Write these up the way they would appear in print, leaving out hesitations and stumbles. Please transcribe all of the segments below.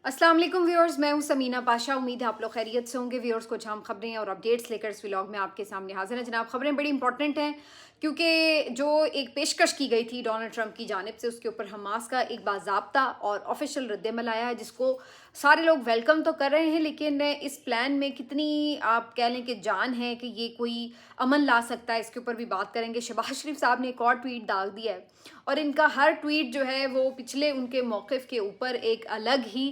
अस्सलाम वालेकुम व्यूअर्स, मैं हूं समीना पाशा। उम्मीद है आप लोग खैरियत से होंगे। व्यूअर्स, कुछ अहम खबरें और अपडेट्स लेकर इस व्लॉग में आपके सामने हाजिर हैं। जनाब, खबरें बड़ी इंपॉर्टेंट हैं क्योंकि जो एक पेशकश की गई थी डोनाल्ड ट्रंप की जानिब से, उसके ऊपर हमास का एक बाज़ाब्ता और ऑफिशियल रद्दमल आया है, जिसको सारे लोग वेलकम तो कर रहे हैं, लेकिन इस प्लान में कितनी आप कह लें कि जान है कि ये कोई अमन ला सकता है, इसके ऊपर भी बात करेंगे। शहबाज शरीफ साहब ने एक और ट्वीट डाल दिया है और इनका हर ट्वीट जो है वो पिछले उनके मौक़िफ़ के ऊपर एक अलग ही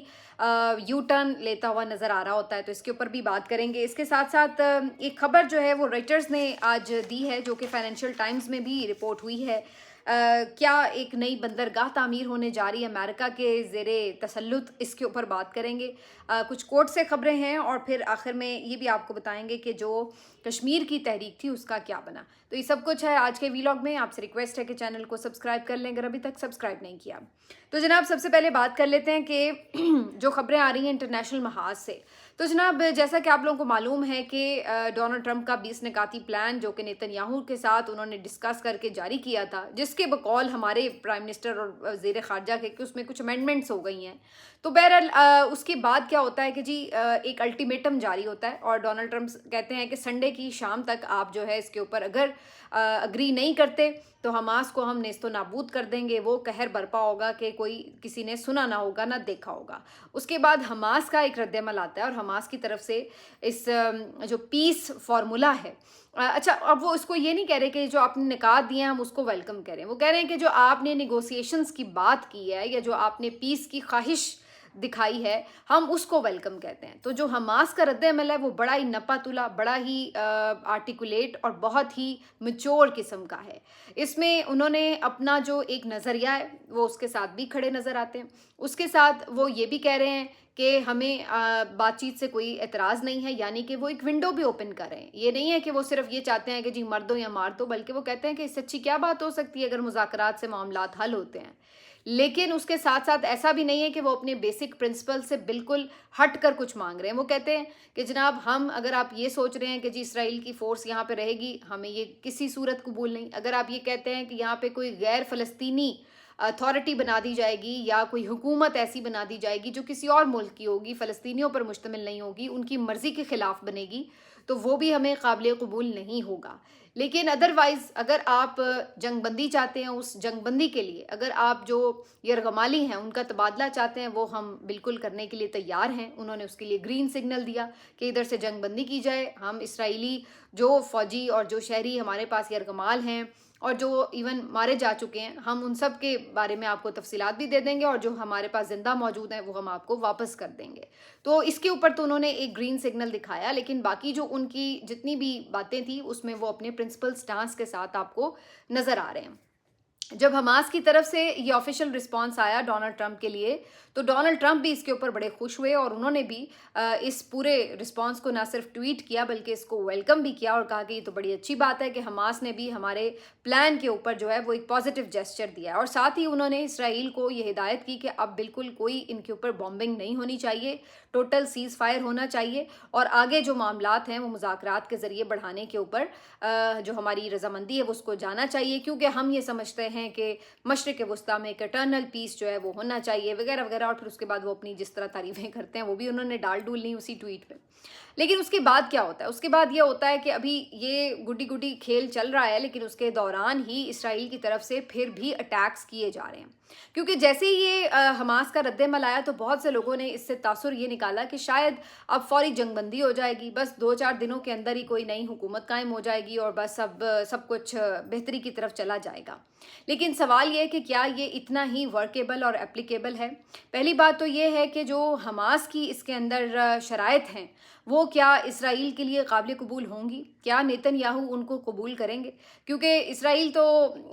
यू टर्न लेता हुआ नज़र आ रहा होता है, तो इसके ऊपर भी बात करेंगे। इसके साथ साथ एक खबर जो है वो रॉयटर्स ने आज दी है, जो कि फाइनेंशियल टाइम्स में भी रिपोर्ट हुई है। क्या एक नई बंदरगाह तामीर होने जा रही है अमेरिका के ज़ेरे तसल्लुत, इसके ऊपर बात करेंगे। कुछ कोर्ट से खबरें हैं और फिर आखिर में ये भी आपको बताएंगे कि जो कश्मीर की तहरीक थी उसका क्या बना। तो ये सब कुछ है आज के व्लॉग में। आपसे रिक्वेस्ट है कि चैनल को सब्सक्राइब कर लें अगर अभी तक सब्सक्राइब नहीं किया। तो जनाब, सबसे पहले बात कर लेते हैं कि जो खबरें आ रही हैं इंटरनेशनल महाज से। तो जनाब, जैसा कि आप लोगों को मालूम है कि डोनाल्ड ट्रंप का 20 निकाती प्लान जो कि नेतन्याहू के साथ उन्होंने डिस्कस करके जारी किया था, जिसके बकौल हमारे प्राइम मिनिस्टर और वज़ीर ख़ारजा के कि उसमें कुछ अमेंडमेंट्स हो गई हैं। तो बहरहाल उसके बाद क्या होता है कि जी एक अल्टीमेटम जारी होता है और डोनाल्ड ट्रंप कहते हैं कि संडे की शाम तक आप जो है इसके ऊपर अगर अग्री नहीं करते तो हमास को हम नेस्तो नाबूद कर देंगे। वो कहर बरपा होगा कि कोई किसी ने सुना ना होगा ना देखा होगा। उसके बाद हमास का एक रद्दमल आता है और हमास की तरफ से इस जो पीस फार्मूला है, अच्छा, अब वो इसको ये नहीं कह रहे कि जो आपने निकात दिए हैं हम उसको वेलकम करें। वो कह रहे हैं कि जो आपने नेगोशिएशंस की बात की है या जो आपने पीस की ख्वाहिश दिखाई है, हम उसको वेलकम कहते हैं। तो जो हमास का रद्द-ए-अमल है वो बड़ा ही नपा-तुला, बड़ा ही आर्टिकुलेट और बहुत ही मैच्योर किस्म का है। इसमें उन्होंने अपना जो एक नज़रिया है वो उसके साथ भी खड़े नज़र आते हैं। उसके साथ वो ये भी कह रहे हैं कि हमें बातचीत से कोई एतराज़ नहीं है, यानी कि वो एक विंडो भी ओपन कर रहे हैं। ये नहीं है कि वो सिर्फ ये चाहते हैं कि जी मर दो या मार दो, बल्कि वो कहते हैं कि इससे अच्छी क्या बात हो सकती है अगर मुज़ाकरात से मामलात हल होते हैं। लेकिन उसके साथ साथ ऐसा भी नहीं है कि वो अपने बेसिक प्रिंसिपल से बिल्कुल हट कर कुछ मांग रहे हैं। वो कहते हैं कि जनाब, हम अगर आप ये सोच रहे हैं कि जी इसराइल की फ़ोर्स यहाँ पे रहेगी, हमें ये किसी सूरत कबूल नहीं। अगर आप ये कहते हैं कि यहाँ पे कोई गैर फ़लस्तीनी अथॉरिटी बना दी जाएगी या कोई हुकूमत ऐसी बना दी जाएगी जो किसी और मुल्क की होगी, फ़लस्तीनियों पर मुश्तमिल नहीं होगी, उनकी मर्ज़ी के ख़िलाफ़ बनेगी, तो वो भी हमें काबिल कबूल नहीं होगा। लेकिन अदरवाइज़ अगर आप जंगबंदी चाहते हैं, उस जंगबंदी के लिए अगर आप जो यरगमाली हैं उनका तबादला चाहते हैं, वो हम बिल्कुल करने के लिए तैयार हैं। उन्होंने उसके लिए ग्रीन सिग्नल दिया कि इधर से जंगबंदी की जाए। हम इसराइली जो फ़ौजी और जो शहरी हमारे पास यरगमाल हैं और जो इवन मारे जा चुके हैं, हम उन सब के बारे में आपको तफसीलात भी दे देंगे और जो हमारे पास ज़िंदा मौजूद हैं वो हम आपको वापस कर देंगे। तो इसके ऊपर तो उन्होंने एक ग्रीन सिग्नल दिखाया, लेकिन बाकी जो उनकी जितनी भी बातें थी उसमें वो अपने प्रिंसिपल स्टांस के साथ आपको नज़र आ रहे हैं। जब हमास की तरफ से ये ऑफिशियल रिस्पांस आया डोनाल्ड ट्रंप के लिए, तो डोनाल्ड ट्रंप भी इसके ऊपर बड़े खुश हुए और उन्होंने भी इस पूरे रिस्पांस को ना सिर्फ ट्वीट किया बल्कि इसको वेलकम भी किया और कहा कि ये तो बड़ी अच्छी बात है कि हमास ने भी हमारे प्लान के ऊपर जो है वो एक पॉजिटिव जेस्चर दिया है। और साथ ही उन्होंने इसराइल को ये हिदायत की कि अब बिल्कुल कोई इनके ऊपर बॉम्बिंग नहीं होनी चाहिए, टोटल सीज़ फायर होना चाहिए और आगे जो मामलात हैं वो मुज़ाकरात के ज़रिए बढ़ाने के ऊपर जो हमारी रजामंदी है वो उसको जाना चाहिए, क्योंकि हम ये समझते हैं कि मशरिक़ वस्ता में एक इटर्नल पीस जो है वो होना चाहिए वगैरह वगैरह। और फिर उसके बाद वो अपनी जिस तरह तारीफ़ें करते हैं वो भी उन्होंने डाल डूल ली उसी ट्वीट में। लेकिन उसके बाद क्या होता है? उसके बाद ये होता है कि अभी ये गुड्डी गुड्डी खेल चल रहा है, लेकिन उसके दौरान ही इसराइल की तरफ से फिर भी अटैक्स किए जा रहे हैं, क्योंकि जैसे ही ये हमास का रद्द-ए-अमल आया तो बहुत से लोगों ने इससे तासुर ये निकाला कि शायद अब फौरी जंगबंदी हो जाएगी, बस 2-4 दिनों के अंदर ही कोई नई हुकूमत कायम हो जाएगी और बस अब सब कुछ बेहतरी की तरफ चला जाएगा। लेकिन सवाल ये है कि क्या ये इतना ही वर्केबल और एप्लीकेबल है? पहली बात तो ये है कि जो हमास की इसके अंदर शराइत हैं वो क्या इसराइल के लिए काबिल कबूल होंगी? क्या नेतन्याहू उनको कबूल करेंगे? क्योंकि इसराइल तो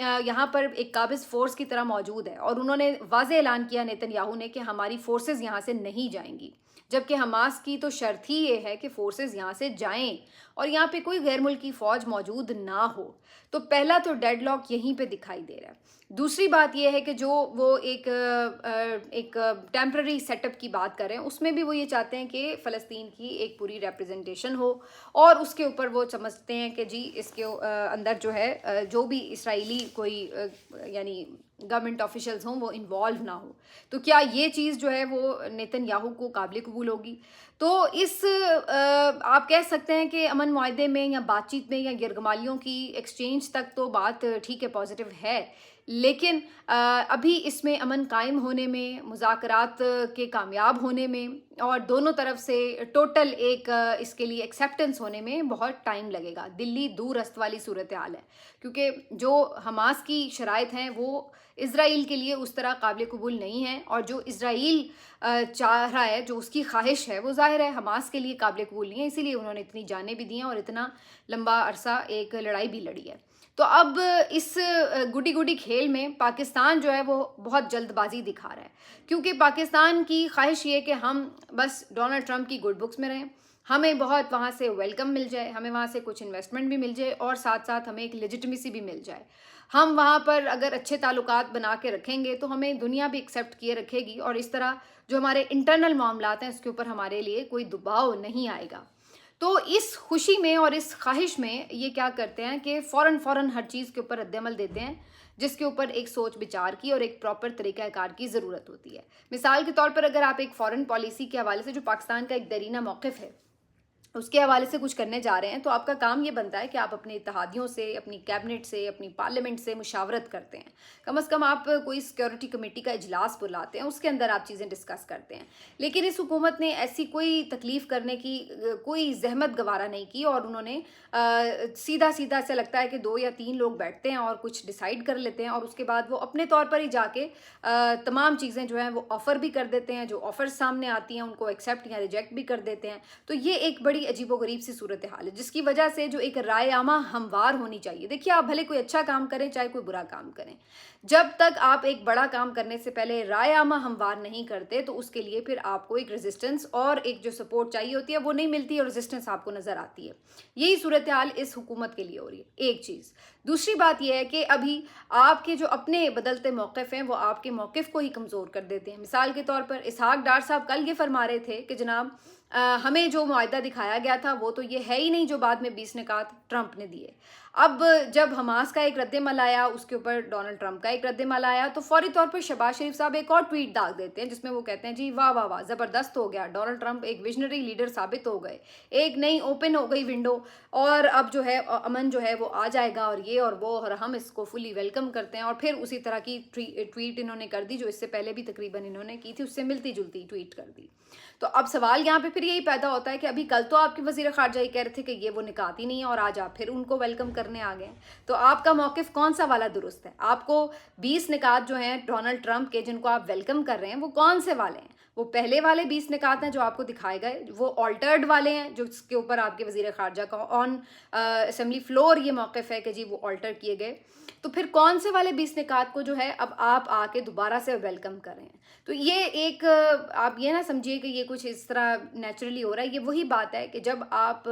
यहाँ पर एक काबिज़ फ़ोर्स की तरह मौजूद है और उन्होंने वाज़ेह ऐलान किया नेतन्याहू ने कि हमारी फ़ोर्सेस यहाँ से नहीं जाएंगी, जबकि हमास की तो शर्त ही ये है कि फ़ोर्सेस यहाँ से जाएं और यहाँ पे कोई गैर मुल्की फ़ौज मौजूद ना हो। तो पहला तो डेडलॉक यहीं पे दिखाई दे रहा है। दूसरी बात यह है कि जो वो एक टेम्पररी सेटअप की बात कर रहे हैं उसमें भी वो ये चाहते हैं कि फ़लस्तीन की एक पूरी रिप्रेजेंटेशन हो और उसके ऊपर वो समझते हैं कि जी इसके अंदर जो है जो भी इसराइली कोई यानी गवर्नमेंट ऑफिशियल्स हों वो इन्वॉल्व ना हो। तो क्या ये चीज़ जो है वो नेतन्याहू को काबिल कबूल होगी? तो इस आप कह सकते हैं कि अमन मुआहदे में या बातचीत में या यरगमालियों की एक्सचेंज तक तो बात ठीक है, पॉजिटिव है, लेकिन अभी इसमें अमन कायम होने में, मुज़ाकरात के कामयाब होने में और दोनों तरफ से टोटल एक इसके लिए एक्सेप्टेंस होने में बहुत टाइम लगेगा। दिल्ली दूरस्त वाली सूरत हाल है, क्योंकि जो हमास की शराइत हैं वो इज़राइल के लिए उस तरह काबिल कबूल नहीं है, और जो इज़राइल चाह रहा है, जो उसकी ख्वाहिश है, वो ज़ाहिर है हमास के लिए काबिल कबूल नहीं है, इसीलिए उन्होंने इतनी जानें भी दी हैं और इतना लंबा अरसा एक लड़ाई भी लड़ी है। तो अब इस गुडी गुडी खेल में पाकिस्तान जो है वो बहुत जल्दबाजी दिखा रहा है, क्योंकि पाकिस्तान की ख्वाहिश ये कि हम बस डोनाल्ड ट्रंप की गुड बुक्स में रहें, हमें बहुत वहाँ से वेलकम मिल जाए, हमें वहाँ से कुछ इन्वेस्टमेंट भी मिल जाए और साथ साथ हमें एक लेजिटिमेसी भी मिल जाए। हम वहाँ पर अगर अच्छे ताल्लुकात बना के रखेंगे तो हमें दुनिया भी एक्सेप्ट किए रखेगी, और इस तरह जो हमारे इंटरनल मामलात हैं उसके ऊपर हमारे लिए कोई दबाव नहीं आएगा। तो इस खुशी में और इस ख्वाहिश में ये क्या करते हैं कि फ़ौरन हर चीज़ के ऊपर रद्द-ए-अमल देते हैं, जिसके ऊपर एक सोच विचार की और एक प्रॉपर तरीक़ाकार की ज़रूरत होती है। मिसाल के तौर पर अगर आप एक फ़ॉरेन पॉलिसी के हवाले से, जो पाकिस्तान का एक दरीना मौक़िफ़ है, उसके हवाले से कुछ करने जा रहे हैं, तो आपका काम ये बनता है कि आप अपने इत्तेहादियों से, अपनी कैबिनेट से, अपनी पार्लियामेंट से मुशावरत करते हैं। कम से कम आप कोई सिक्योरिटी कमेटी का इजलास बुलाते हैं, उसके अंदर आप चीज़ें डिस्कस करते हैं। लेकिन इस हुकूमत ने ऐसी कोई तकलीफ़ करने की कोई जहमत गवारा नहीं की, और उन्होंने सीधा सीधा ऐसा लगता है कि 2 या 3 लोग बैठते हैं और कुछ डिसाइड कर लेते हैं, और उसके बाद वो अपने तौर पर ही जाके तमाम चीज़ें जो हैं वो ऑफ़र भी कर देते हैं, जो ऑफ़र्स सामने आती हैं उनको एक्सेप्ट या रिजेक्ट भी कर देते हैं। तो ये एक बड़ी अजीबोगरीब सी सूरत हाल है, जिसकी वजह से जो एक राय आमा हमवार होनी चाहिए। देखिए, आप भले कोई अच्छा काम करें चाहे कोई बुरा काम करें, जब तक आप एक बड़ा काम करने से पहले राय आमा हमवार नहीं करते तो उसके लिए फिर आपको एक रेजिस्टेंस और एक जो सपोर्ट चाहिए होती है वो नहीं मिलती, और रेजिस्टेंस आपको नज़र आती है। यही सूरत हाल इस हुकूमत के लिए हो रही है, एक चीज़। दूसरी बात यह है कि अभी आपके जो अपने बदलते मौक़िफ़ हैं वो आपके मौक़िफ़ को ही कमज़ोर कर देते हैं। मिसाल के तौर पर इसहाक डार साहब कल ये फरमा रहे थे कि जनाब हमें जो मुआहदा दिखाया गया था वो तो ये है ही नहीं जो बाद में 20 निकात ट्रंप ने दिए। अब जब हमास का एक रद्द-ए-अमल आया, उसके ऊपर डोनाल्ड ट्रंप का एक रद्द-ए-अमल आया, तो फौरी तौर पर शहबाज शरीफ साहब एक और ट्वीट डाल देते हैं जिसमें वो कहते हैं जी वाह वाह वाह, ज़बरदस्त हो गया, डोनाल्ड ट्रंप एक विजनरी लीडर साबित हो गए, एक नई ओपन हो गई विंडो, और अब जो है अमन जो है वो आ जाएगा, और ये और वो, और हम इसको फुली वेलकम करते हैं। और फिर उसी तरह की ट्वीट इन्होंने कर दी जो इससे पहले भी तकरीबन इन्होंने की थी, उससे मिलती जुलती ट्वीट कर दी। तो अब सवाल यहाँ पे फिर यही पैदा होता है कि अभी कल तो आपके वज़ीर ख़ारजा ही कह रहे थे कि ये वो निकात ही नहीं है, और आज आप फिर उनको वेलकम करने आ गए। तो आपका मौक़िफ़ कौन सा वाला दुरुस्त है? आपको 20 निकात जो हैं डोनाल्ड ट्रंप के, जिनको आप वेलकम कर रहे हैं, वो कौन से वाले हैं? वो पहले वाले 20 निकात हैं जो आपको दिखाए गए, वो ऑल्टर्ड वाले हैं जो जिसके ऊपर आपके वज़ीर ख़ारजा का ऑन असेंबली फ्लोर ये मौक़िफ़ है कि जी वो ऑल्टर किए गए। तो फिर कौन से वाले 20 निकात को जो है अब आप आके दोबारा से वेलकम कर रहे हैं? तो ये एक आप ये ना समझिए कि ये कुछ इस तरह नेचुरली हो रहा है। ये वही बात है कि जब आप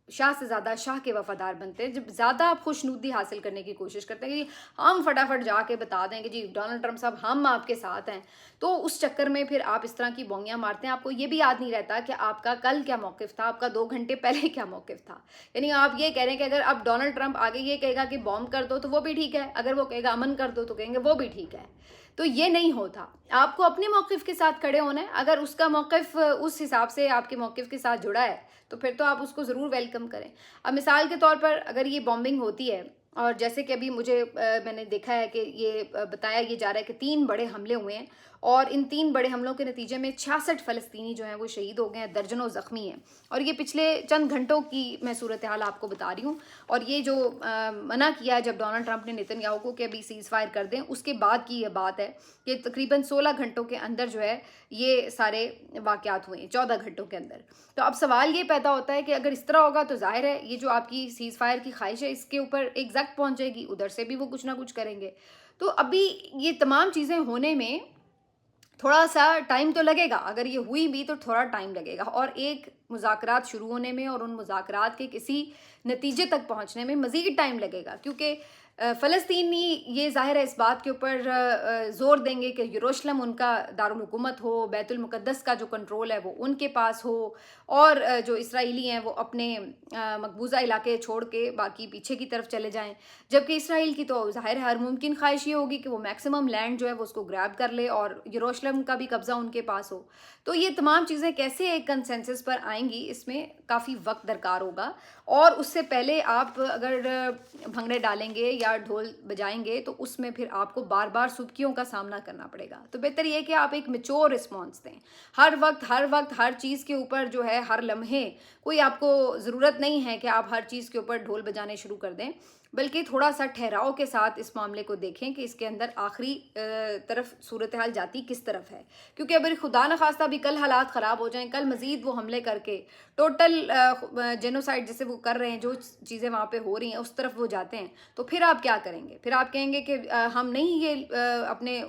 शाह से ज़्यादा शाह के वफ़ादार बनते हैं, जब ज़्यादा आप खुशनुदी हासिल करने की कोशिश करते हैं कि हम फटाफट जाके बता दें कि जी डोनाल्ड ट्रंप साहब हम आपके साथ हैं, तो उस चक्कर में फिर आप इस तरह की बोंगियाँ मारते हैं। आपको ये भी याद नहीं रहता कि आपका कल क्या मौक़िफ़ था, आपका 2 घंटे पहले क्या मौक़िफ़ था। यानी आप ये कह रहे हैं कि अगर अब डोनाल्ड ट्रंप आगे ये कहेगा कि बॉम्ब कर दो तो वो भी ठीक है, अगर वो कहेगा अमन कर दो तो कहेंगे वो भी ठीक है। तो ये नहीं होता, आपको अपने मौक़िफ़ के साथ खड़े होना है। अगर उसका मौक़िफ़ उस हिसाब से आपके मौक़िफ़ के साथ जुड़ा है तो फिर तो आप उसको ज़रूर वेलकम करें। अब मिसाल के तौर पर अगर ये बॉम्बिंग होती है, और जैसे कि अभी मुझे मैंने देखा है कि ये बताया ये जा रहा है कि 3 बड़े हमले हुए हैं, और इन 3 बड़े हमलों के नतीजे में 66 फ़लस्तीनी जो हैं वो शहीद हो गए हैं, दर्जनों ज़ख्मी हैं। और ये पिछले चंद घंटों की मैं सूरत हाल आपको बता रही हूँ। और ये जो मना किया है जब डोनाल्ड ट्रंप ने नेतन्याहू को कि अभी सीज़ फायर कर दें, उसके बाद की ये बात है कि तकरीबन 16 घंटों के अंदर जो है ये सारे वाक़यात हुए हैं, 14 घंटों के अंदर। तो अब सवाल ये पैदा होता है कि अगर इस तरह होगा तो ज़ाहिर है ये जो आपकी सीज़ फायर की ख्वाहिश है इसके ऊपर एक ज़ख्म पहुँचेगी, उधर से भी वो कुछ ना कुछ करेंगे। तो अभी ये तमाम चीज़ें होने में थोड़ा सा टाइम तो लगेगा, अगर ये हुई भी तो थोड़ा टाइम लगेगा, और एक मुज़ाकरात शुरू होने में और उन मुज़ाकरात के किसी नतीजे तक पहुंचने में मज़ीद टाइम लगेगा, क्योंकि فلسطینی یہ ظاہر ہے اس بات کے اوپر زور دیں گے کہ یروشلم ان کا دارالحکومت ہو، بیت المقدس کا جو کنٹرول ہے وہ ان کے پاس ہو، اور جو اسرائیلی ہیں وہ اپنے مقبوضہ علاقے چھوڑ کے باقی پیچھے کی طرف چلے جائیں، جبکہ اسرائیل کی تو ظاہر ہے ہر ممکن خواہش یہ ہوگی کہ وہ میکسیمم لینڈ جو ہے وہ اس کو گریب کر لے اور یروشلم کا بھی قبضہ ان کے پاس ہو۔ تو یہ تمام چیزیں کیسے ایک کنسنسس پر آئیں گی، اس میں کافی وقت درکار ہوگا، اور اس سے پہلے آپ اگر بھنگڑے ڈالیں گے یا ڈھول بجائیں گے تو اس میں پھر آپ کو بار بار سبکیوں کا سامنا کرنا پڑے گا۔ تو بہتر یہ ہے کہ آپ ایک میچور رسپانس دیں، ہر وقت ہر چیز کے اوپر جو ہے ہر لمحے کوئی آپ کو ضرورت نہیں ہے کہ آپ ہر چیز کے اوپر ڈھول بجانے شروع کر دیں، بلکہ تھوڑا سا ٹھہراؤ کے ساتھ اس معاملے کو دیکھیں کہ اس کے اندر آخری طرف صورتحال جاتی کس طرف ہے، کیونکہ اگر خدا نخواستہ بھی کل حالات خراب ہو جائیں، کل مزید وہ حملے کر کے ٹوٹل جینوسائیڈ جسے وہ کر رہے ہیں، جو چیزیں وہاں پہ ہو رہی ہیں اس طرف وہ جاتے ہیں، تو پھر آپ کیا کریں گے؟ پھر آپ کہیں گے کہ ہم نہیں یہ اپنے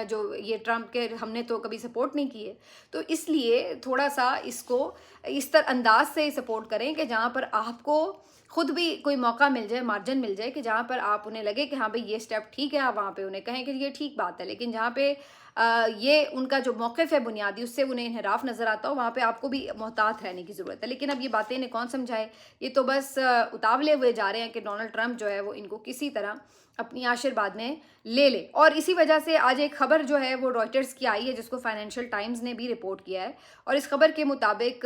جو یہ ٹرمپ کے ہم نے تو کبھی سپورٹ نہیں کی ہے۔ تو اس لیے تھوڑا سا اس کو اس طرح انداز سے سپورٹ کریں کہ جہاں پر آپ کو خود بھی کوئی موقع مل جائے، مارجن مل جائے، کہ جہاں پر آپ انہیں لگے کہ ہاں بھئی یہ سٹیپ ٹھیک ہے، آپ وہاں پہ انہیں کہیں کہ یہ ٹھیک بات ہے، لیکن جہاں پہ یہ ان کا جو موقف ہے بنیادی اس سے انہیں انحراف نظر آتا ہو، وہاں پہ آپ کو بھی محتاط رہنے کی ضرورت ہے۔ لیکن اب یہ باتیں انہیں کون سمجھائے، یہ تو بس اتاولے ہوئے جا رہے ہیں کہ ڈونلڈ ٹرمپ جو ہے وہ ان کو کسی طرح اپنی آشیرواد میں لے لے۔ اور اسی وجہ سے آج ایک خبر جو ہے وہ روئٹرز کی آئی ہے، جس کو فائنینشل ٹائمز نے بھی رپورٹ کیا ہے، اور اس خبر کے مطابق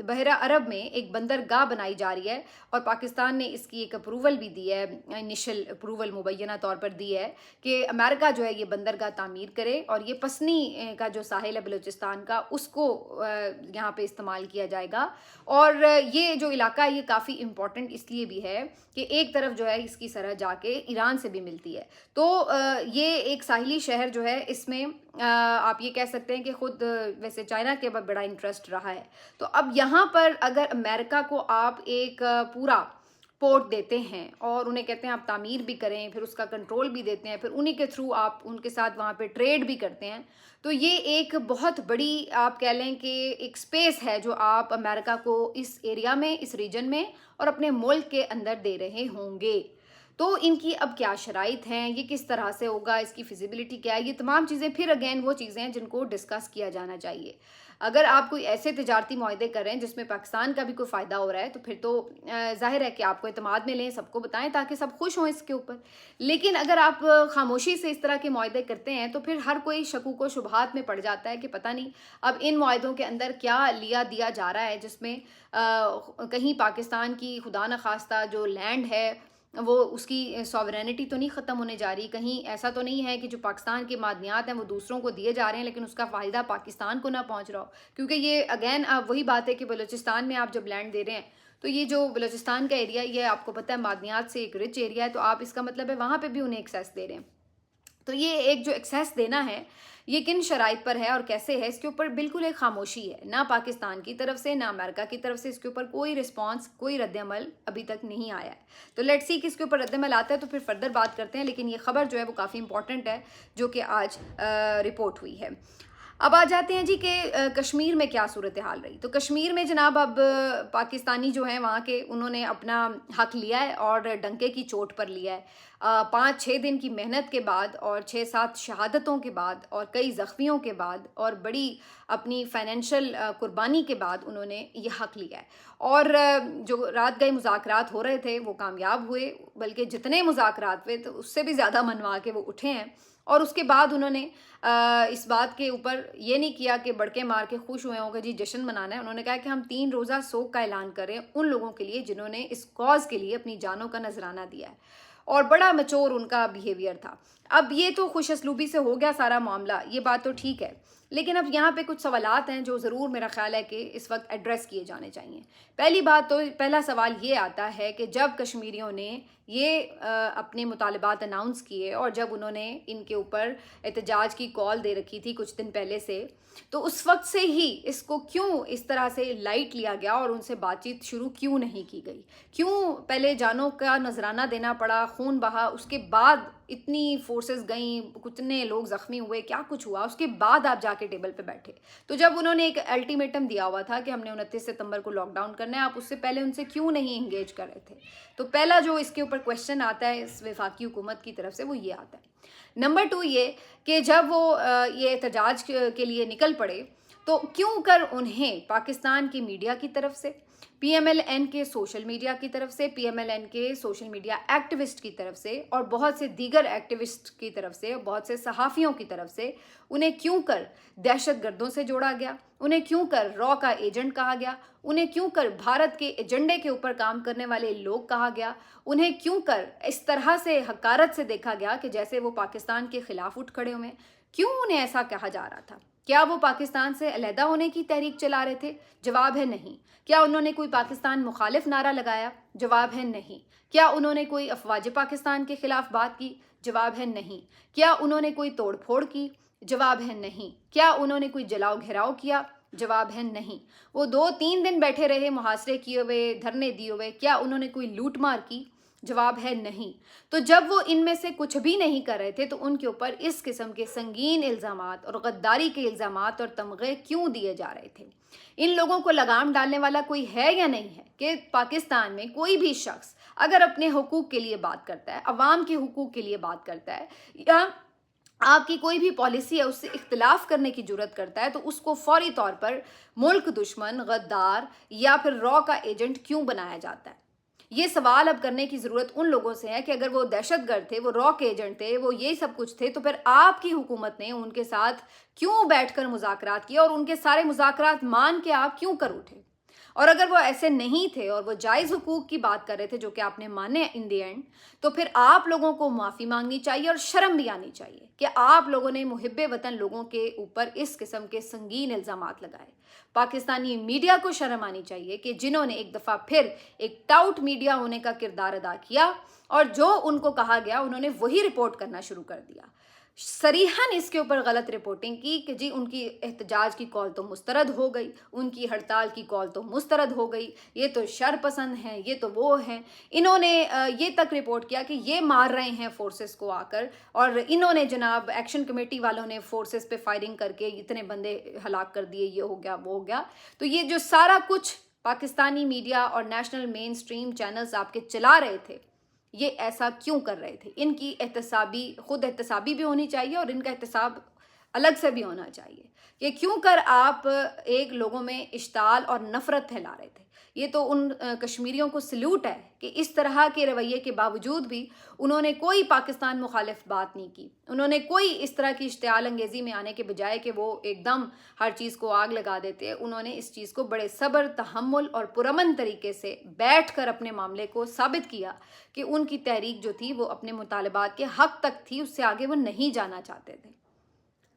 بحیرہ عرب میں ایک بندرگاہ بنائی جا رہی ہے، اور پاکستان نے اس کی ایک اپروول بھی دی ہے، انیشل اپروول مبینہ طور پر دی ہے کہ امریکہ جو ہے یہ بندرگاہ تعمیر کرے، اور یہ پسنی کا جو ساحل ہے بلوچستان کا اس کو یہاں پہ استعمال کیا جائے گا۔ اور یہ جو علاقہ ہے یہ کافی امپورٹنٹ اس لیے بھی ہے کہ ایک طرف جو ہے اس کی سرحد جا کے ایران سے بھی ملتی ہے، تو یہ ایک ساحلی شہر جو ہے اس میں آپ یہ کہہ سکتے ہیں کہ خود ویسے چائنا کے بڑا انٹرسٹ رہا ہے۔ تو اب یہاں پر اگر امریکہ کو آپ ایک پورا پورٹ دیتے ہیں اور انہیں کہتے ہیں آپ تعمیر بھی کریں، پھر اس کا کنٹرول بھی دیتے ہیں، پھر انہی کے تھرو آپ ان کے ساتھ وہاں پہ ٹریڈ بھی کرتے ہیں، تو یہ ایک بہت بڑی آپ کہہ لیں کہ ایک سپیس ہے جو آپ امریکہ کو اس ایریا میں، اس ریجن میں اور اپنے ملک کے اندر دے رہے ہوں گے۔ تو ان کی اب کیا شرائط ہیں، یہ کس طرح سے ہوگا، اس کی فیزیبلٹی کیا ہے، یہ تمام چیزیں پھر اگین وہ چیزیں ہیں جن کو ڈسکس کیا جانا چاہیے۔ اگر آپ کوئی ایسے تجارتی معاہدے کر رہے ہیں جس میں پاکستان کا بھی کوئی فائدہ ہو رہا ہے تو پھر تو ظاہر ہے کہ آپ کو اعتماد میں لیں، سب کو بتائیں تاکہ سب خوش ہوں اس کے اوپر۔ لیکن اگر آپ خاموشی سے اس طرح کے معاہدے کرتے ہیں تو پھر ہر کوئی شکوک و شبہات میں پڑ جاتا ہے کہ پتہ نہیں اب ان معاہدوں کے اندر کیا لیا دیا جا رہا ہے، جس میں کہیں پاکستان کی خدا نخواستہ جو لینڈ ہے وہ اس کی ساورینٹی تو نہیں ختم ہونے جا رہی، کہیں ایسا تو نہیں ہے کہ جو پاکستان کے معدنیات ہیں وہ دوسروں کو دیے جا رہے ہیں لیکن اس کا فائدہ پاکستان کو نہ پہنچ رہا ہو، کیونکہ یہ اگین اب وہی بات ہے کہ بلوچستان میں آپ جب لینڈ دے رہے ہیں تو یہ جو بلوچستان کا ایریا یہ آپ کو پتہ ہے معدنیات سے ایک رچ ایریا ہے، تو آپ اس کا مطلب ہے وہاں پہ بھی انہیں ایکسیس دے رہے ہیں۔ تو یہ ایک جو ایکسیس دینا ہے یہ کن شرائط پر ہے اور کیسے ہے، اس کے اوپر بالکل ایک خاموشی ہے، نہ پاکستان کی طرف سے نہ امریکہ کی طرف سے اس کے اوپر کوئی رسپانس، کوئی رد عمل ابھی تک نہیں آیا ہے۔ تو لیٹس سی کہ اس کے اوپر رد عمل آتا ہے تو پھر فردر بات کرتے ہیں، لیکن یہ خبر جو ہے وہ کافی امپورٹنٹ ہے جو کہ آج رپورٹ ہوئی ہے۔ اب آ جاتے ہیں جی کہ کشمیر میں کیا صورتحال رہی۔ تو کشمیر میں جناب اب پاکستانی جو ہیں وہاں کے انہوں نے اپنا حق لیا ہے اور ڈنکے کی چوٹ پر لیا ہے۔ 5-6 دن کی محنت کے بعد اور 6-7 شہادتوں کے بعد اور کئی زخمیوں کے بعد اور بڑی اپنی فائنینشل قربانی کے بعد انہوں نے یہ حق لیا ہے، اور جو رات گئے مذاکرات ہو رہے تھے وہ کامیاب ہوئے، بلکہ جتنے مذاکرات ہوئے تو اس سے بھی زیادہ منوا کے وہ اٹھے ہیں، اور اس کے بعد انہوں نے اس بات کے اوپر یہ نہیں کیا کہ بڑکے مار کے خوش ہوئے ہوں کہ جی جشن منانا ہے۔ انہوں نے کہا کہ ہم 3 روزہ سوگ کا اعلان کریں ان لوگوں کے لیے جنہوں نے اس کاز کے لیے اپنی جانوں کا نذرانہ دیا ہے، اور بڑا میچور ان کا بیہیویئر تھا۔ اب یہ تو خوش اسلوبی سے ہو گیا سارا معاملہ، یہ بات تو ٹھیک ہے، لیکن اب یہاں پہ کچھ سوالات ہیں جو ضرور میرا خیال ہے کہ اس وقت ایڈریس کیے جانے چاہیے۔ پہلا سوال یہ آتا ہے کہ جب کشمیریوں نے یہ اپنے مطالبات اناؤنس کیے اور جب انہوں نے ان کے اوپر احتجاج کی کال دے رکھی تھی کچھ دن پہلے سے، تو اس وقت سے ہی اس کو کیوں اس طرح سے لائٹ لیا گیا اور ان سے بات چیت شروع کیوں نہیں کی گئی؟ کیوں پہلے جانوں کا نذرانہ دینا پڑا، خون بہا، اس کے بعد اتنی فورسز گئیں, کتنے لوگ زخمی ہوئے, کیا کچھ ہوا, اس کے بعد آپ جا کے ٹیبل پہ بیٹھے. تو جب انہوں نے ایک الٹیمیٹم دیا ہوا تھا کہ ہم نے 29 ستمبر کو لاک ڈاؤن کرنا ہے, آپ اس سے پہلے ان سے کیوں نہیں انگیج کر رہے تھے؟ تو پہلا جو اس کے اوپر کویشچن آتا ہے اس وفاقی حکومت کی طرف سے وہ یہ آتا ہے. نمبر 2 یہ کہ جب وہ یہ احتجاج کے لیے نکل پڑے تو کیوں کر انہیں پاکستان کی میڈیا کی طرف سے, پی ایم ایل این کے سوشل میڈیا کی طرف سے, پی ایم ایل این کے سوشل میڈیا ایکٹیوسٹ کی طرف سے اور بہت سے دیگر ایکٹیوسٹ کی طرف سے, بہت سے صحافیوں کی طرف سے انہیں کیوں کر دہشت گردوں سے جوڑا گیا, انہیں کیوں کر را کا ایجنٹ کہا گیا, انہیں کیوں کر بھارت کے ایجنڈے کے اوپر کام کرنے والے لوگ کہا گیا, انہیں کیوں کر اس طرح سے حقارت سے دیکھا گیا کہ جیسے وہ پاکستان کے خلاف اٹھ کھڑے ہوئے؟ کیوں انہیں ایسا کہا جا رہا تھا؟ کیا وہ پاکستان سے علیحدہ ہونے کی تحریک چلا رہے تھے؟ جواب ہے نہیں. کیا انہوں نے کوئی پاکستان مخالف نعرہ لگایا؟ جواب ہے نہیں. کیا انہوں نے کوئی افواج پاکستان کے خلاف بات کی؟ جواب ہے نہیں. کیا انہوں نے کوئی توڑ پھوڑ کی؟ جواب ہے نہیں. کیا انہوں نے کوئی جلاؤ گھیراؤ کیا؟ جواب ہے نہیں. وہ 2-3 دن بیٹھے رہے محاصرے کیے ہوئے, دھرنے دیے ہوئے, کیا انہوں نے کوئی لوٹ مار کی؟ جواب ہے نہیں. تو جب وہ ان میں سے کچھ بھی نہیں کر رہے تھے تو ان کے اوپر اس قسم کے سنگین الزامات اور غداری کے الزامات اور تمغے کیوں دیے جا رہے تھے؟ ان لوگوں کو لگام ڈالنے والا کوئی ہے یا نہیں ہے کہ پاکستان میں کوئی بھی شخص اگر اپنے حقوق کے لیے بات کرتا ہے, عوام کے حقوق کے لیے بات کرتا ہے, یا آپ کی کوئی بھی پالیسی ہے اس سے اختلاف کرنے کی جرت کرتا ہے, تو اس کو فوری طور پر ملک دشمن, غدار یا پھر را کا ایجنٹ کیوں بنایا جاتا ہے؟ یہ سوال اب کرنے کی ضرورت ان لوگوں سے ہے کہ اگر وہ دہشت گرد تھے, وہ را کے ایجنٹ تھے, وہ یہ سب کچھ تھے, تو پھر آپ کی حکومت نے ان کے ساتھ کیوں بیٹھ کر مذاکرات کیے اور ان کے سارے مذاکرات مان کے آپ کیوں کر اٹھے؟ اور اگر وہ ایسے نہیں تھے اور وہ جائز حقوق کی بات کر رہے تھے جو کہ آپ نے مانے ان دی اینڈ, تو پھر آپ لوگوں کو معافی مانگنی چاہیے اور شرم بھی آنی چاہیے کہ آپ لوگوں نے محب وطن لوگوں کے اوپر اس قسم کے سنگین الزامات لگائے. پاکستانی میڈیا کو شرم آنی چاہیے کہ جنہوں نے ایک دفعہ پھر ایک ٹاؤٹ میڈیا ہونے کا کردار ادا کیا اور جو ان کو کہا گیا انہوں نے وہی رپورٹ کرنا شروع کر دیا. صریحاً اس کے اوپر غلط رپورٹنگ کی کہ جی ان کی احتجاج کی کال تو مسترد ہو گئی, ان کی ہڑتال کی کال تو مسترد ہو گئی, یہ تو شر پسند ہیں, یہ تو وہ ہیں. انہوں نے یہ تک رپورٹ کیا کہ یہ مار رہے ہیں فورسز کو آ کر, اور انہوں نے جناب ایکشن کمیٹی والوں نے فورسز پہ فائرنگ کر کے اتنے بندے ہلاک کر دیے, یہ ہو گیا وہ ہو گیا. تو یہ جو سارا کچھ پاکستانی میڈیا اور نیشنل مین سٹریم چینلز آپ کے چلا رہے تھے, یہ ایسا کیوں کر رہے تھے؟ ان کی خود احتسابی بھی ہونی چاہیے اور ان کا احتساب الگ سے بھی ہونا چاہیے کہ کیوں کر آپ ایک لوگوں میں اشتعال اور نفرت پھیلا رہے تھے. یہ تو ان کشمیریوں کو سلوٹ ہے کہ اس طرح کے رویے کے باوجود بھی انہوں نے کوئی پاکستان مخالف بات نہیں کی. انہوں نے کوئی اس طرح کی اشتعال انگیزی میں آنے کے بجائے کہ وہ ایک دم ہر چیز کو آگ لگا دیتے, انہوں نے اس چیز کو بڑے صبر, تحمل اور پرامن طریقے سے بیٹھ کر اپنے معاملے کو ثابت کیا کہ ان کی تحریک جو تھی وہ اپنے مطالبات کے حق تک تھی, اس سے آگے وہ نہیں جانا چاہتے تھے.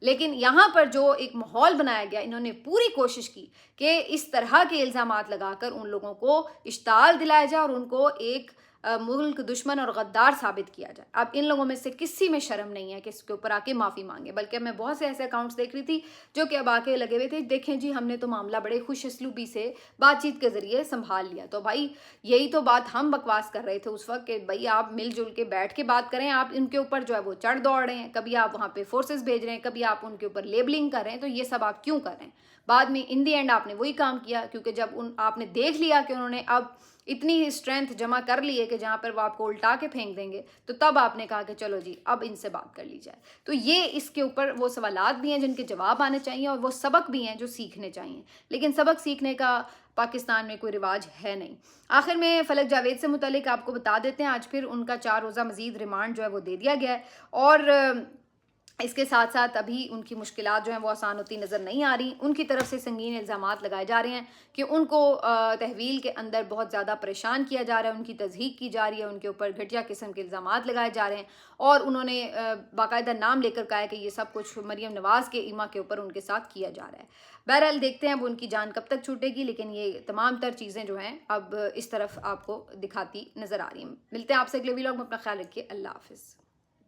لیکن یہاں پر جو ایک ماحول بنایا گیا, انہوں نے پوری کوشش کی کہ اس طرح کے الزامات لگا کر ان لوگوں کو اشتعال دلایا جائے اور ان کو ایک ملک دشمن اور غدار ثابت کیا جائے. اب ان لوگوں میں سے کسی میں شرم نہیں ہے کہ اس کے اوپر آ کے معافی مانگے, بلکہ میں بہت سے ایسے اکاؤنٹس دیکھ رہی تھی جو کہ اب آ کے لگے ہوئے تھے, دیکھیں جی ہم نے تو معاملہ بڑے خوش اسلوبی سے بات چیت کے ذریعے سنبھال لیا. تو بھائی یہی تو بات ہم بکواس کر رہے تھے اس وقت کہ بھائی آپ مل جل کے بیٹھ کے بات کریں, آپ ان کے اوپر جو ہے وہ چڑھ دوڑ رہے ہیں, کبھی آپ وہاں پہ فورسز بھیج رہے ہیں, کبھی آپ ان کے اوپر لیبلنگ کر رہے ہیں, تو یہ سب آپ کیوں کر رہے ہیں؟ بعد میں ان دی اینڈ آپ نے وہی کام کیا, کیونکہ جب آپ نے دیکھ لیا کہ انہوں نے اب اتنی اسٹرینتھ جمع کر لی ہے کہ جہاں پر وہ آپ کو الٹا کے پھینک دیں گے, تو تب آپ نے کہا کہ چلو جی اب ان سے بات کر لی جائے. تو یہ اس کے اوپر وہ سوالات بھی ہیں جن کے جواب آنے چاہیے اور وہ سبق بھی ہیں جو سیکھنے چاہیے, لیکن سبق سیکھنے کا پاکستان میں کوئی رواج ہے نہیں. آخر میں فلک جاوید سے متعلق آپ کو بتا دیتے ہیں, آج پھر ان کا 4 روزہ مزید ریمانڈ جو ہے وہ دے دیا گیا ہے, اور اس کے ساتھ ساتھ ابھی ان کی مشکلات جو ہیں وہ آسان ہوتی نظر نہیں آ رہی. ان کی طرف سے سنگین الزامات لگائے جا رہے ہیں کہ ان کو تحویل کے اندر بہت زیادہ پریشان کیا جا رہا ہے, ان کی تضحیک کی جا رہی ہے, ان کے اوپر گھٹیا قسم کے الزامات لگائے جا رہے ہیں, اور انہوں نے باقاعدہ نام لے کر کہا ہے کہ یہ سب کچھ مریم نواز کے ایما کے اوپر ان کے ساتھ کیا جا رہا ہے. بہرحال دیکھتے ہیں اب ان کی جان کب تک چھوٹے گی, لیکن یہ تمام تر چیزیں جو ہیں اب اس طرف آپ کو دکھاتی نظر آ رہی ہیں. ملتے ہیں آپ سے اگلے ویلاگ میں, اپنا خیال رکھیے, اللہ حافظ.